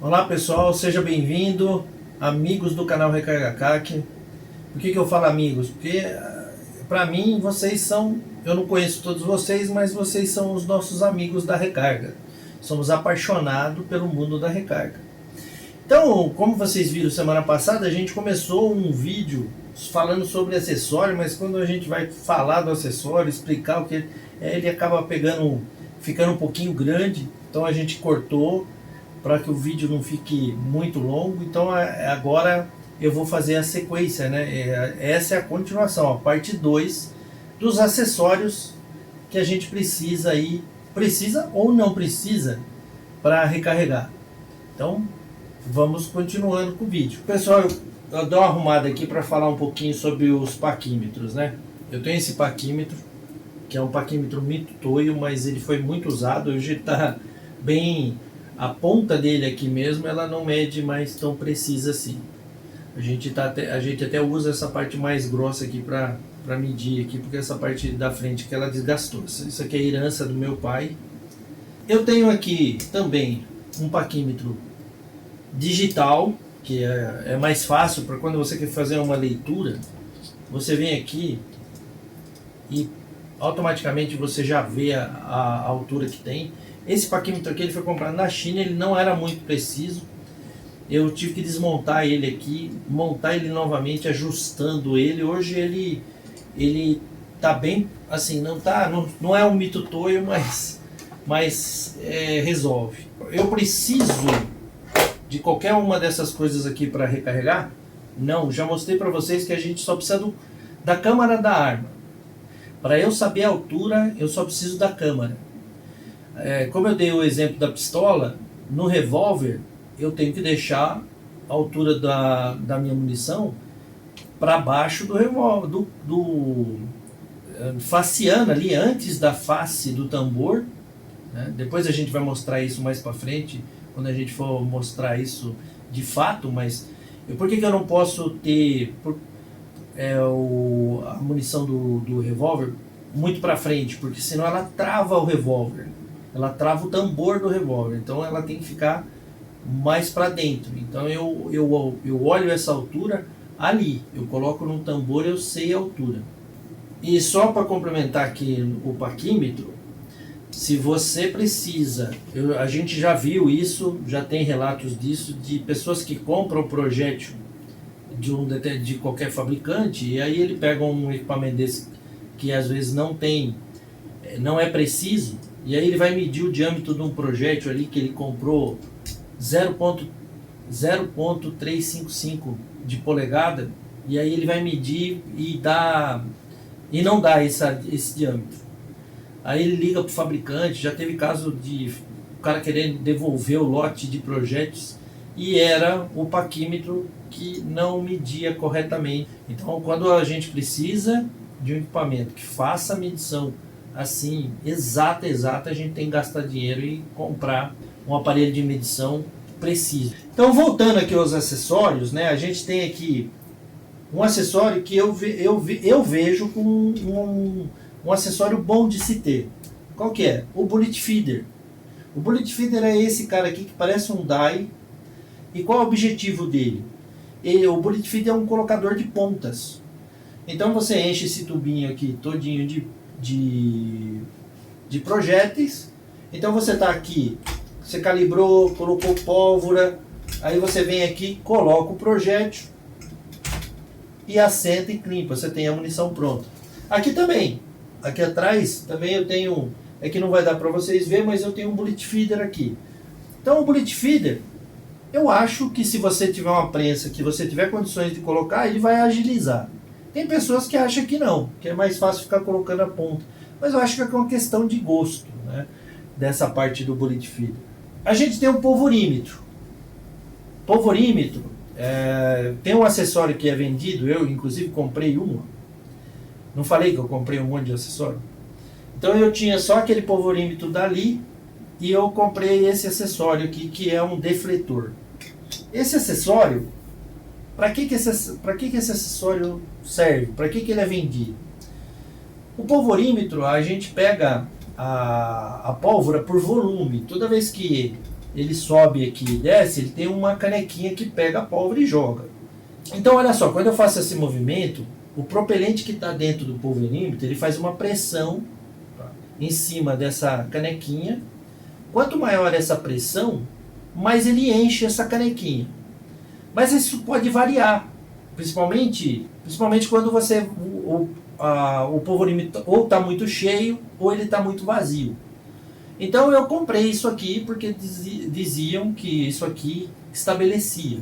Olá pessoal, seja bem-vindo, amigos do canal Recarga CAC. Por que eu falo amigos? Porque para mim vocês são, eu não conheço todos vocês, mas vocês são os nossos amigos da recarga. Somos apaixonados pelo mundo da recarga. Então, como vocês viram semana passada, a gente começou um vídeo falando sobre acessório, mas quando a gente vai falar do acessório, explicar o que ele acaba ficando um pouquinho grande, então a gente cortou para que o vídeo não fique muito longo. Então agora eu vou fazer a sequência, né? Essa é a continuação, a parte 2 dos acessórios que a gente precisa ou não precisa para recarregar. Então vamos continuando com o vídeo. Pessoal, eu dou uma arrumada aqui para falar um pouquinho sobre os paquímetros, né? Eu tenho esse paquímetro, que é um paquímetro Mito Toyo, mas ele foi muito usado, hoje está bem. A ponta dele aqui mesmo, ela não mede mais tão precisa assim. A gente até usa essa parte mais grossa aqui para medir aqui, porque essa parte da frente que ela desgastou. Isso aqui é a herança do meu pai. Eu tenho aqui também um paquímetro digital, que é mais fácil para quando você quer fazer uma leitura. Você vem aqui e automaticamente você já vê a altura que tem. Esse paquímetro aqui ele foi comprado na China, ele não era muito preciso. Eu tive que desmontar ele aqui, montar ele novamente, ajustando ele. Hoje ele tá bem, assim, não é um Mito Toyo, mas resolve. Eu preciso de qualquer uma dessas coisas aqui para recarregar? Não, já mostrei para vocês que a gente só precisa da câmara da arma. Para eu saber a altura, eu só preciso da câmara. Como eu dei o exemplo da pistola, no revólver eu tenho que deixar a altura da minha munição para baixo do revólver, faciana ali, antes da face do tambor, né? Depois a gente vai mostrar isso mais para frente, quando a gente for mostrar isso de fato, mas por que eu não posso ter a munição do revólver muito para frente? Porque senão ela trava o revólver. Ela trava o tambor do revólver, então ela tem que ficar mais para dentro. Então eu olho essa altura ali, eu coloco no tambor, eu sei a altura. E só para complementar aqui o paquímetro, se você precisa, a gente já viu isso, já tem relatos disso, de pessoas que compram projétil de qualquer fabricante, e aí ele pega um equipamento desse que às vezes não é preciso, e aí ele vai medir o diâmetro de um projétil ali que ele comprou 0.355 de polegada, e aí ele vai medir e não dá esse diâmetro. Aí ele liga para o fabricante, já teve caso de o cara querendo devolver o lote de projéteis e era o paquímetro que não media corretamente. Então quando a gente precisa de um equipamento que faça a medição assim, exata, a gente tem que gastar dinheiro e comprar um aparelho de medição preciso. Então, voltando aqui aos acessórios, né, a gente tem aqui um acessório que eu vejo como um acessório bom de se ter. Qual que é? O Bullet Feeder. O Bullet Feeder é esse cara aqui que parece um die. E qual é o objetivo dele? O Bullet Feeder é um colocador de pontas. Então você enche esse tubinho aqui todinho de projéteis. Então você está aqui, você calibrou, colocou pólvora, aí você vem aqui, coloca o projétil e assenta e climpa, você tem a munição pronta. Aqui também, aqui atrás também eu tenho, que não vai dar para vocês ver, mas eu tenho um Bullet Feeder aqui. Então o Bullet Feeder, eu acho que se você tiver uma prensa, que você tiver condições de colocar, ele vai agilizar. Tem pessoas que acham que não, que é mais fácil ficar colocando a ponta. Mas eu acho que é uma questão de gosto, né, dessa parte do Bullet Feeder. A gente tem um polvorímetro. Polvorímetro, tem um acessório que é vendido, eu inclusive comprei uma. Não falei que eu comprei um monte de acessório? Então eu tinha só aquele polvorímetro dali e eu comprei esse acessório aqui, que é um defletor. Esse acessório, para que esse acessório serve? Para que ele é vendido? O polvorímetro, a gente pega a pólvora por volume. Toda vez que ele sobe aqui e desce, ele tem uma canequinha que pega a pólvora e joga. Então olha só, quando eu faço esse movimento, o propelente que está dentro do polverímetro, ele faz uma pressão em cima dessa canequinha. Quanto maior essa pressão, mais ele enche essa canequinha. Mas isso pode variar, principalmente quando o polvorímetro ou está muito cheio ou ele está muito vazio. Então eu comprei isso aqui porque diziam que isso aqui estabelecia.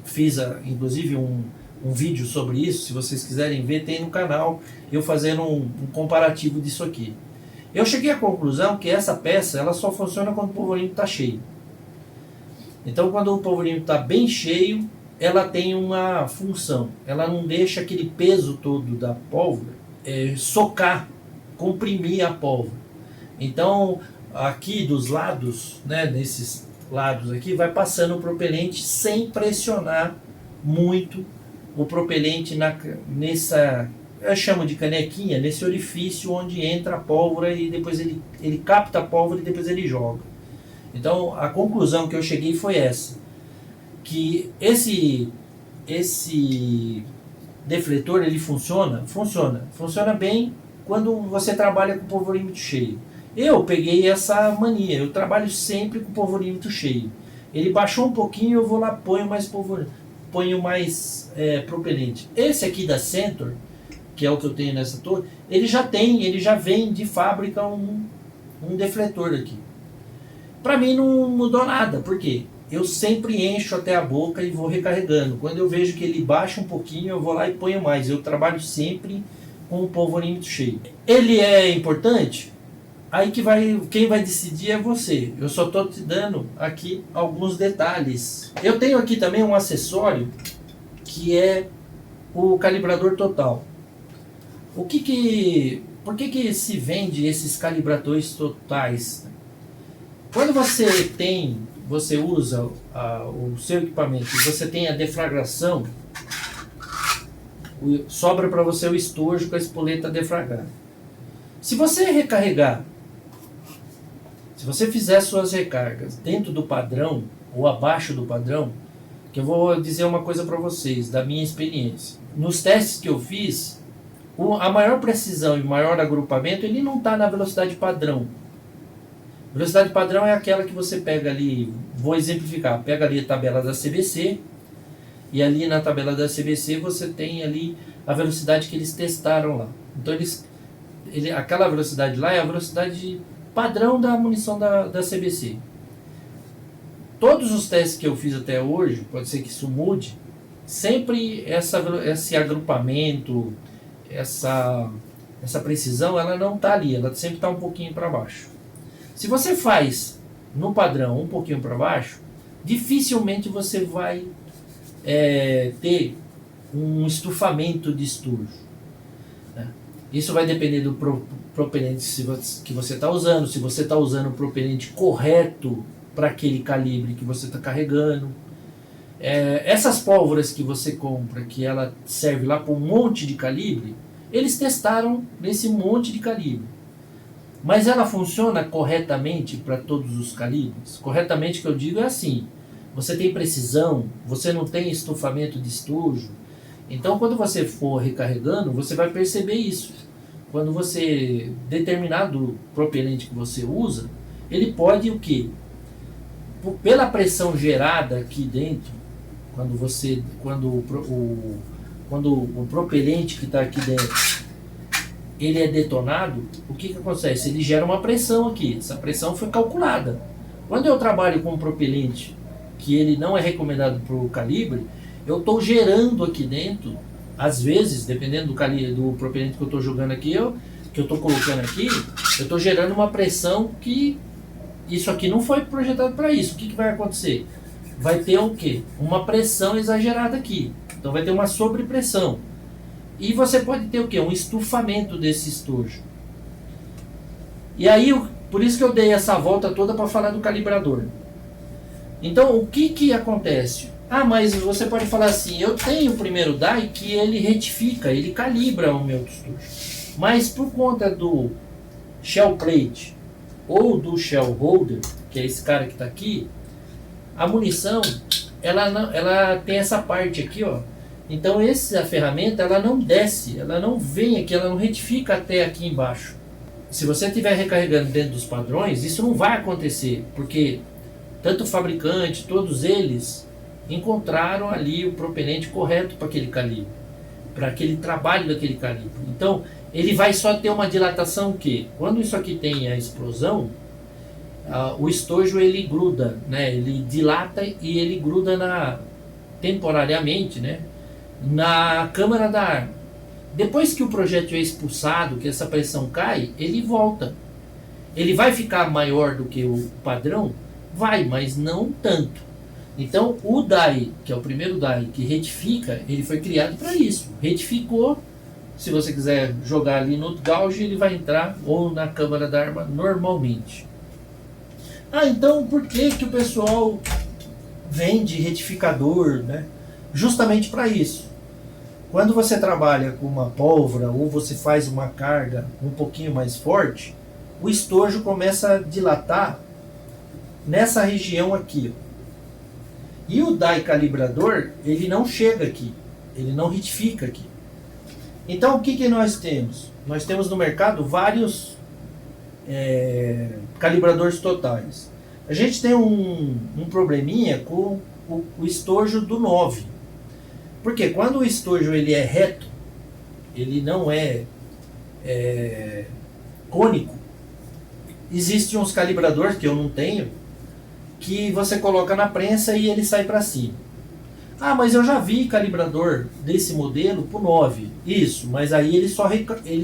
Fiz inclusive um vídeo sobre isso, se vocês quiserem ver, tem no canal eu fazendo um comparativo disso aqui. Eu cheguei à conclusão que essa peça ela só funciona quando o polvorímetro está cheio. Então quando o polvorímetro está bem cheio, ela tem uma função. Ela não deixa aquele peso todo da pólvora socar, comprimir a pólvora. Então aqui dos lados, né, nesses lados aqui, vai passando o propelente sem pressionar muito o propelente nessa, eu chamo de canequinha, nesse orifício onde entra a pólvora e depois ele capta a pólvora e depois ele joga. Então a conclusão que eu cheguei foi essa, que esse defletor ele funciona bem quando você trabalha com polvorímetro cheio. Eu peguei essa mania, eu trabalho sempre com polvorímetro cheio. Ele baixou um pouquinho, eu vou lá, ponho mais propelente. Esse aqui da Centor, que é o que eu tenho nessa torre, ele já vem de fábrica um defletor aqui. Para mim não mudou nada, por quê? Eu sempre encho até a boca e vou recarregando. Quando eu vejo que ele baixa um pouquinho, eu vou lá e ponho mais. Eu trabalho sempre com o polvorímetro cheio. Ele é importante? Aí quem vai decidir é você. Eu só estou te dando aqui alguns detalhes. Eu tenho aqui também um acessório que é o calibrador total. Por que se vende esses calibradores totais? Quando você usa o seu equipamento e você tem a deflagração, sobra para você o estojo com a espoleta deflagrada. Se você recarregar, se você fizer suas recargas dentro do padrão ou abaixo do padrão, que eu vou dizer uma coisa para vocês, da minha experiência. Nos testes que eu fiz, a maior precisão e o maior agrupamento, ele não está na velocidade padrão. Velocidade padrão é aquela que você pega ali, vou exemplificar, pega ali a tabela da CBC, e ali na tabela da CBC você tem ali a velocidade que eles testaram lá. Então aquela velocidade lá é a velocidade padrão da munição da CBC. Todos os testes que eu fiz até hoje, pode ser que isso mude, sempre esse agrupamento, essa precisão, ela não está ali, ela sempre está um pouquinho para baixo. Se você faz no padrão um pouquinho para baixo, dificilmente você vai ter um estufamento de estojo. Isso vai depender do propelente que você está usando, se você está usando o propelente correto para aquele calibre que você está carregando. Essas pólvoras que você compra, que ela serve lá para um monte de calibre, eles testaram nesse monte de calibre. Mas ela funciona corretamente para todos os calibres? Corretamente que eu digo é assim, você tem precisão, você não tem estufamento de estojo. Então quando você for recarregando, você vai perceber isso. Quando você, determinado propelente que você usa, ele pode o quê? Pela pressão gerada aqui dentro, quando o propelente que está aqui dentro, ele é detonado, o que acontece? Ele gera uma pressão aqui, essa pressão foi calculada. Quando eu trabalho com um propelente que ele não é recomendado para o calibre, eu estou gerando aqui dentro, às vezes, dependendo do calibre do propelente que eu estou jogando aqui, que eu estou colocando aqui, eu estou gerando uma pressão que isso aqui não foi projetado para isso. O que vai acontecer? Vai ter o quê? Uma pressão exagerada aqui. Então vai ter uma sobrepressão. E você pode ter o quê? Um estufamento desse estojo. E aí, por isso que eu dei essa volta toda para falar do calibrador. Então, o que acontece? Mas você pode falar assim, eu tenho o primeiro DAI que ele retifica, ele calibra o meu estojo. Mas por conta do shell plate ou do shell holder, que é esse cara que está aqui, A munição, ela tem essa parte aqui, ó. Então essa ferramenta, ela não desce, ela não vem aqui, ela não retifica até aqui embaixo. Se você estiver recarregando dentro dos padrões, isso não vai acontecer, porque tanto o fabricante, todos eles encontraram ali o propelente correto para aquele calibre, para aquele trabalho daquele calibre. Então, ele vai só ter uma dilatação que, quando isso aqui tem a explosão, o estojo ele gruda, né? Ele dilata e ele gruda temporariamente, né? Na câmara da arma. Depois que o projétil é expulsado, que essa pressão cai, ele volta. Ele vai ficar maior do que o padrão? Vai, mas não tanto. Então o DAI, que é o primeiro DAI que retifica, ele foi criado para isso. Retificou, se você quiser jogar ali no gauge, ele vai entrar ou na câmara da arma normalmente. Então por que que o pessoal vende retificador, né? Justamente para isso. Quando você trabalha com uma pólvora ou você faz uma carga um pouquinho mais forte, o estojo começa a dilatar nessa região aqui. E o DAI calibrador, ele não chega aqui, ele não retifica aqui. Então o que que nós temos? Nós temos no mercado vários calibradores totais. A gente tem um probleminha com o estojo do 9. Porque quando o estojo ele é reto, ele não é cônico, existem uns calibradores que eu não tenho, que você coloca na prensa e ele sai para cima. Mas eu já vi calibrador desse modelo pro 9. Isso, mas aí ele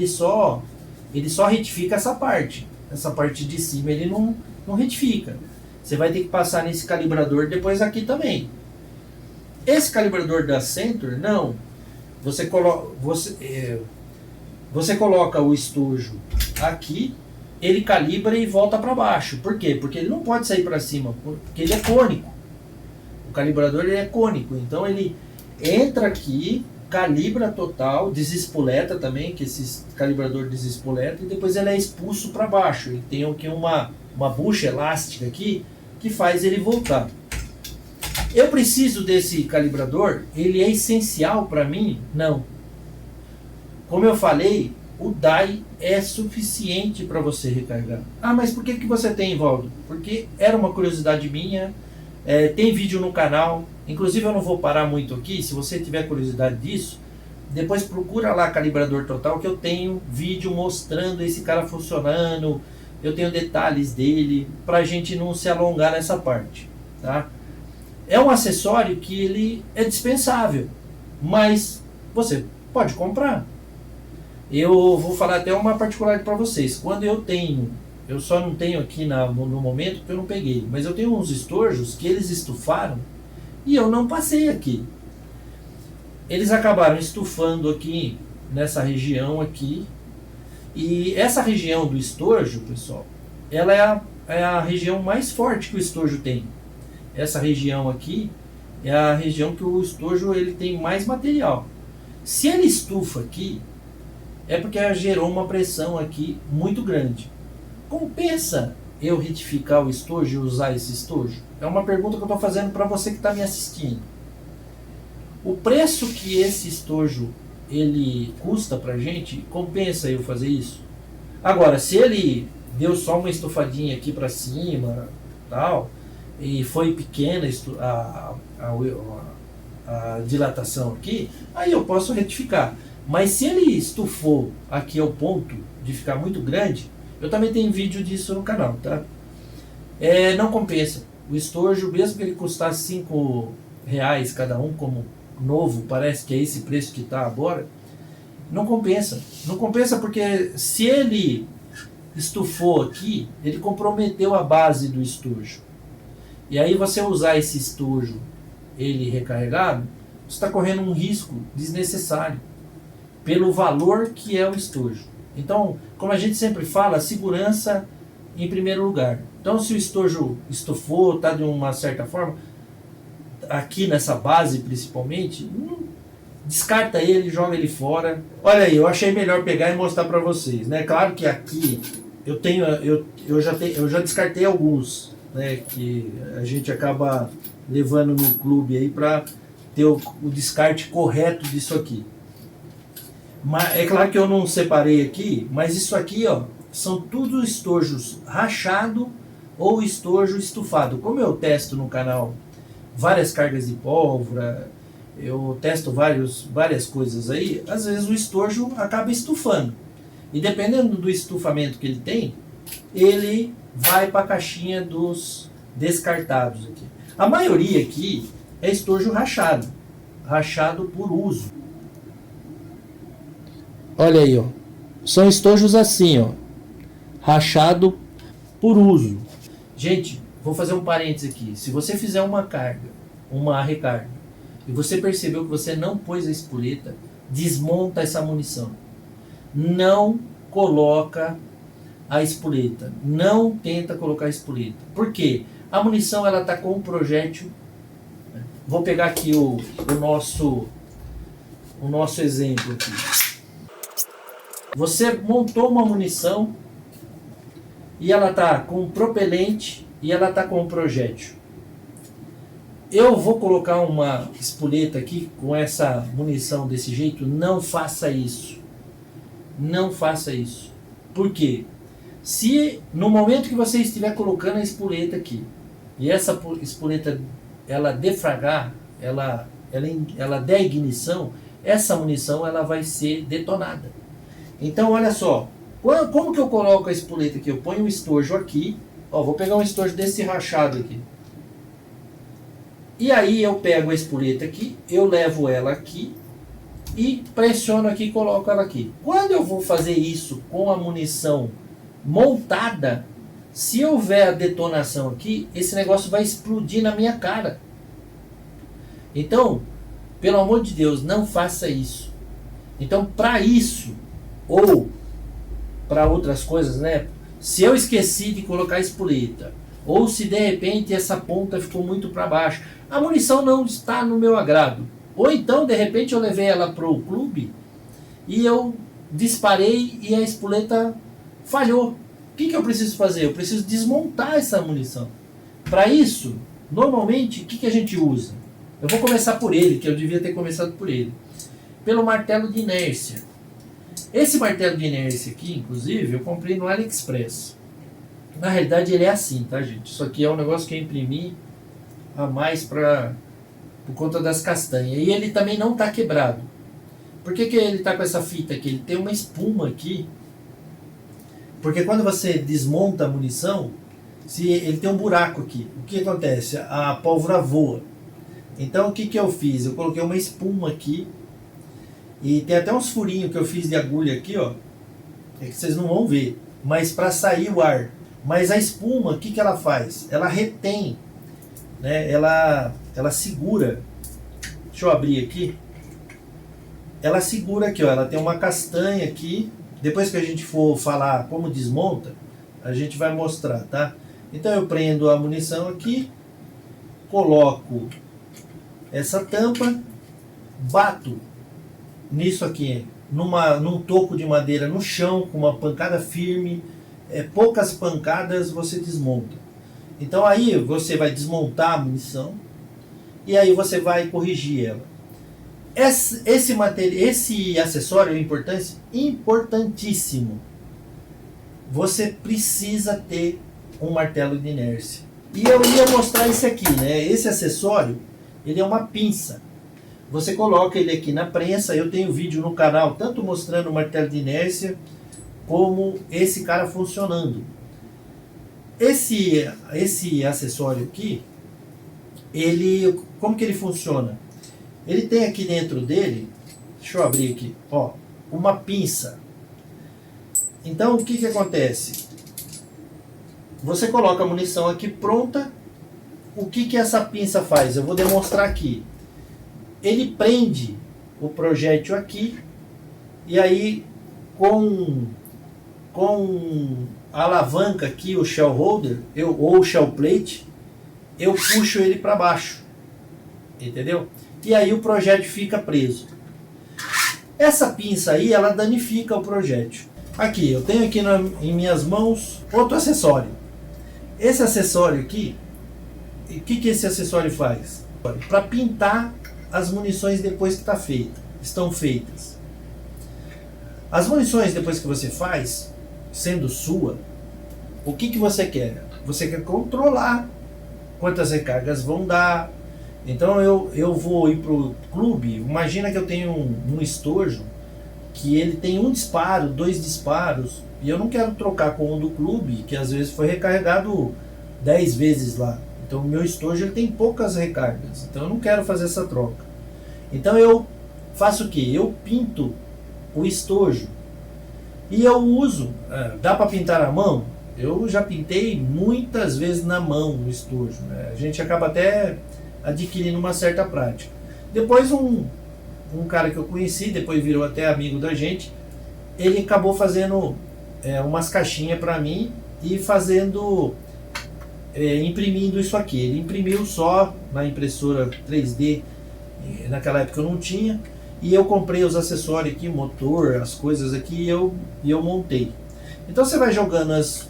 só retifica essa parte. Essa parte de cima ele não retifica. Você vai ter que passar nesse calibrador depois aqui também. Esse calibrador da Centur, não. Você coloca o estojo aqui, ele calibra e volta para baixo. Por quê? Porque ele não pode sair para cima, porque ele é cônico. O calibrador ele é cônico, então ele entra aqui, calibra total, desespoleta também, que esse calibrador desespoleta, e depois ele é expulso para baixo. Ele tem aqui uma bucha elástica aqui, que faz ele voltar. Eu preciso desse calibrador? Ele é essencial para mim? Não. Como eu falei, o DAI é suficiente para você recarregar. Mas por que você tem, Valdo? Porque era uma curiosidade minha, tem vídeo no canal, inclusive eu não vou parar muito aqui, se você tiver curiosidade disso, depois procura lá Calibrador Total, que eu tenho vídeo mostrando esse cara funcionando, eu tenho detalhes dele, para a gente não se alongar nessa parte, tá? É um acessório que ele é dispensável, mas você pode comprar. Eu vou falar até uma particularidade para vocês. Quando eu só não tenho aqui no momento porque eu não peguei, mas eu tenho uns estojos que eles estufaram e eu não passei aqui. Eles acabaram estufando aqui nessa região aqui, e essa região do estojo, pessoal, ela é a região mais forte que o estojo tem. Essa região aqui é a região que o estojo ele tem mais material. Se ele estufa aqui, é porque gerou uma pressão aqui muito grande. Compensa eu retificar o estojo e usar esse estojo? É uma pergunta que eu estou fazendo para você que está me assistindo. O preço que esse estojo ele custa para a gente, compensa eu fazer isso? Agora, se ele deu só uma estufadinha aqui para cima, tal, e foi pequena a dilatação aqui, aí eu posso retificar. Mas se ele estufou aqui ao ponto de ficar muito grande, eu também tenho vídeo disso no canal, tá? Não compensa. O estojo, mesmo que ele custasse R$5 cada um, como novo, parece que é esse preço que está agora, não compensa. Não compensa porque se ele estufou aqui, ele comprometeu a base do estojo. E aí você usar esse estojo, ele recarregado, você está correndo um risco desnecessário, pelo valor que é o estojo. Então, como a gente sempre fala, segurança em primeiro lugar. Então, se o estojo estufou, está de uma certa forma, aqui nessa base principalmente, descarta ele, joga ele fora. Olha aí, eu achei melhor pegar e mostrar para vocês, né? Claro que aqui eu já descartei alguns, né, que a gente acaba levando no clube aí para ter o descarte correto disso aqui. Mas é claro que eu não separei aqui, mas isso aqui, ó, são tudo estojos rachado ou estojo estufado. Como eu testo no canal várias cargas de pólvora, eu testo várias coisas aí, às vezes o estojo acaba estufando. E dependendo do estufamento que ele tem, ele vai para a caixinha dos descartados aqui. A maioria aqui é estojo rachado, rachado por uso. Olha aí, ó. São estojos assim, ó, rachado por uso. Gente, vou fazer um parênteses aqui. Se você fizer uma carga, uma recarga, e você percebeu que você não pôs a espoleta, desmonta essa munição. Não coloca a espoleta. Não tenta colocar a espoleta. Por quê? A munição ela está com o projétil. Vou pegar aqui o nosso exemplo aqui. Você montou uma munição e ela está com propelente e ela está com projétil. Eu vou colocar uma espoleta aqui com essa munição desse jeito? Não faça isso. Não faça isso. Por quê? Se no momento que você estiver colocando a espoleta aqui e essa espoleta ela defragrar, ela der ignição, essa munição ela vai ser detonada. Então olha só, como que eu coloco a espoleta aqui? Eu ponho um estojo aqui, ó, vou pegar um estojo desse rachado aqui. E aí eu pego a espoleta aqui, eu levo ela aqui e pressiono aqui e coloco ela aqui. Quando eu vou fazer isso com a munição montada, se houver a detonação aqui, esse negócio vai explodir na minha cara. Então, pelo amor de Deus, não faça isso. Então, para isso, ou para outras coisas, né? Se eu esqueci de colocar a espoleta, ou se de repente essa ponta ficou muito para baixo, a munição não está no meu agrado. Ou então, de repente, eu levei ela para o clube e eu disparei e a espoleta falhou. O que eu preciso fazer? Eu preciso desmontar essa munição. Para isso, normalmente, o que a gente usa? Eu vou começar por ele, que eu devia ter começado por ele. Pelo martelo de inércia. Esse martelo de inércia aqui, inclusive, eu comprei no AliExpress. Na realidade, ele é assim, tá, gente? Isso aqui é um negócio que eu imprimi a mais por conta das castanhas. E ele também não está quebrado. Por que ele está com essa fita aqui? Ele tem uma espuma aqui. Porque quando você desmonta a munição, ele tem um buraco aqui. O que acontece? A pólvora voa. Então o que eu fiz? Eu coloquei uma espuma aqui. E tem até uns furinhos que eu fiz de agulha aqui, ó. É que vocês não vão ver. Mas para sair o ar. Mas a espuma, o que ela faz? Ela retém, né? Ela segura. Deixa eu abrir aqui. Ela segura aqui, ó. Ela tem uma castanha aqui. Depois que a gente for falar como desmonta, a gente vai mostrar, tá? Então eu prendo a munição aqui, coloco essa tampa, bato nisso aqui, num toco de madeira no chão, com uma pancada firme, poucas pancadas você desmonta. Então aí você vai desmontar a munição e aí você vai corrigir ela. Esse acessório é importantíssimo. Você precisa ter um martelo de inércia. E eu ia mostrar esse aqui, né? Esse acessório, ele é uma pinça. Você coloca ele aqui na prensa. Eu tenho vídeo no canal, tanto mostrando o martelo de inércia, como esse cara funcionando. Esse acessório aqui, como que ele funciona? Ele tem aqui dentro dele, deixa eu abrir aqui, ó, uma pinça. Então o que acontece? Você coloca a munição aqui pronta. O que essa pinça faz? Eu vou demonstrar aqui. Ele prende o projétil aqui e aí com a alavanca aqui, o shell holder, ou o shell plate, eu puxo ele para baixo. Entendeu? E aí o projétil fica preso. Essa pinça aí, ela danifica o projétil. Aqui, eu tenho aqui em minhas mãos outro acessório. Esse acessório aqui, o que esse acessório faz? Para pintar as munições depois que estão feitas. As munições depois que você faz, sendo sua, o que você quer? Você quer controlar quantas recargas vão dar. Então eu vou ir pro clube, imagina que eu tenho um estojo que ele tem um disparo, 2 disparos, e eu não quero trocar com o do clube, que às vezes foi recarregado 10 vezes lá. Então o meu estojo ele tem poucas recargas, então eu não quero fazer essa troca. Então eu faço o que? Eu pinto o estojo e eu uso, dá para pintar na mão? Eu já pintei muitas vezes na mão o estojo, né? A gente acaba até adquirindo uma certa prática. Depois um cara que eu conheci, depois virou até amigo da gente, ele acabou fazendo umas caixinhas para mim e imprimindo isso aqui. Ele imprimiu só na impressora 3D, naquela época eu não tinha, e eu comprei os acessórios aqui, motor, as coisas aqui, e eu montei. Então você vai jogando as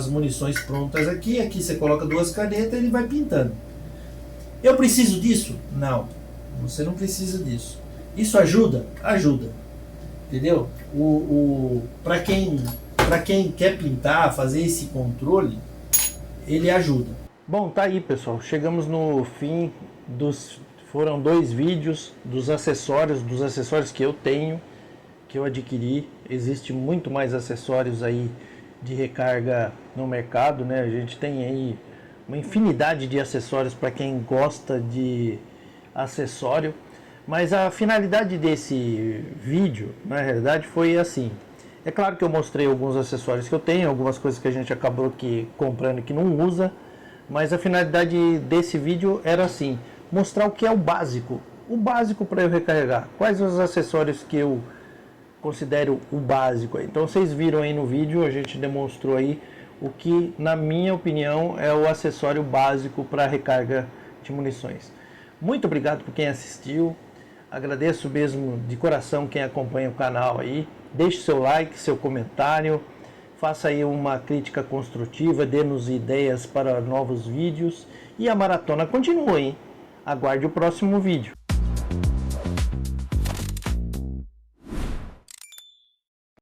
munições prontas aqui você coloca 2 canetas e ele vai pintando. Eu preciso disso? Não, você não precisa disso. Isso ajuda? Ajuda. Entendeu? Para quem quer pintar, fazer esse controle, ele ajuda. Bom, tá aí, pessoal. Chegamos no fim foram 2 vídeos dos acessórios que eu tenho, que eu adquiri. Existe muito mais acessórios aí de recarga no mercado, né? A gente tem aí uma infinidade de acessórios para quem gosta de acessório, mas a finalidade desse vídeo, na realidade, foi assim. É claro que eu mostrei alguns acessórios que eu tenho, algumas coisas que a gente acabou aqui comprando que não usa, mas a finalidade desse vídeo era assim, mostrar o que é o básico para eu recarregar, quais os acessórios que eu considero o básico. Então vocês viram aí no vídeo, a gente demonstrou aí o que, na minha opinião, é o acessório básico para recarga de munições. Muito obrigado por quem assistiu, agradeço mesmo de coração quem acompanha o canal aí, deixe seu like, seu comentário, faça aí uma crítica construtiva, dê-nos ideias para novos vídeos e a maratona continua, hein? Aguarde o próximo vídeo.